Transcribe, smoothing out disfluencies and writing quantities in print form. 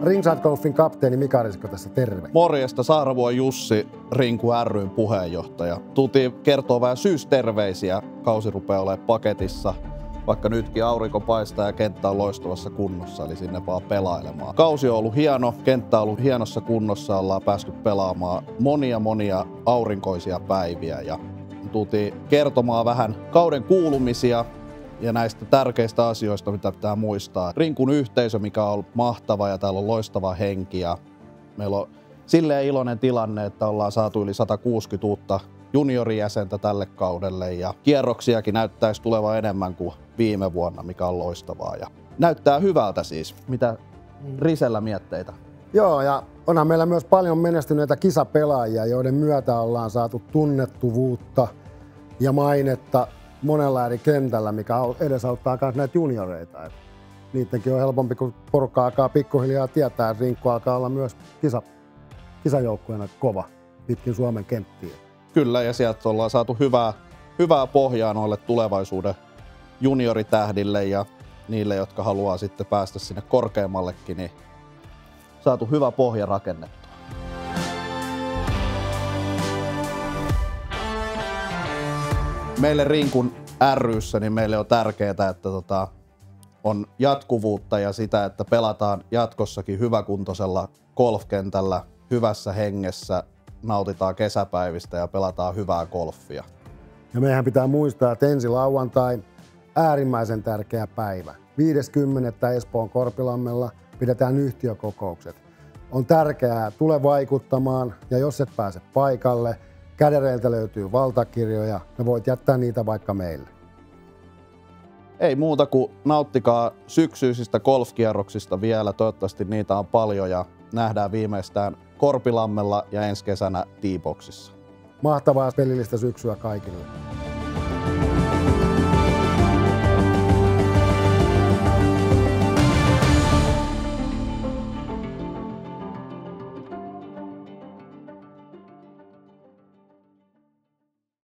Ringside Golfin kapteeni Mika Risikko tässä, terve. Morjesta, Saaravuon Jussi, Rinku ry:n puheenjohtaja. Tultiin kertoa vähän syysterveisiä. Kausi rupeaa olemaan paketissa, vaikka nytkin aurinko paistaa ja kenttä on loistavassa kunnossa, eli sinne vaan pelailemaan. Kausi on ollut hieno, kenttä on ollut hienossa kunnossa, ollaan päästy pelaamaan monia aurinkoisia päiviä ja tultiin kertomaan vähän kauden kuulumisia ja näistä tärkeistä asioista, mitä pitää muistaa. Rinkun yhteisö, mikä on ollut mahtava ja täällä on loistava henki ja meillä on silleen iloinen tilanne, että ollaan saatu yli 160 uutta juniorijäsentä tälle kaudelle ja kierroksiakin näyttäisi tulevan enemmän kuin viime vuonna, mikä on loistavaa ja näyttää hyvältä siis. Mitä Risellä mietteitä? Joo, ja onhan meillä myös paljon menestyneitä kisapelaajia, joiden myötä ollaan saatu tunnettuvuutta ja mainetta monella eri kentällä, mikä edesauttaa myös näitä junioreita. Et niidenkin on helpompi, kun porukka alkaa pikkuhiljaa tietää, että Rinkku alkaa olla myös kisajoukkueena kova pitkin Suomen kenttiä. Kyllä, ja sieltä ollaan saatu hyvää pohjaa noille tulevaisuuden junioritähdille ja niille, jotka haluaa sitten päästä sinne korkeammallekin, niin saatu hyvä pohja rakennettua. Meille Rinkun ry:ssä niin meille on tärkeää, että on jatkuvuutta ja sitä, että pelataan jatkossakin hyväkuntoisella golfkentällä, hyvässä hengessä, nautitaan kesäpäivistä ja pelataan hyvää golfia. Ja meidän pitää muistaa, että ensi lauantai äärimmäisen tärkeä päivä. 5.10. Espoon Korpilammella pidetään yhtiökokoukset. On tärkeää tule vaikuttamaan ja jos et pääse paikalle, kädereiltä löytyy valtakirjoja ja voit jättää niitä vaikka meille. Ei muuta kuin nauttikaa syksyisistä golfkierroksista vielä. Toivottavasti niitä on paljon ja nähdään viimeistään Korpilammella ja ensi kesänä T-boxissa. Mahtavaa pelillistä syksyä kaikille.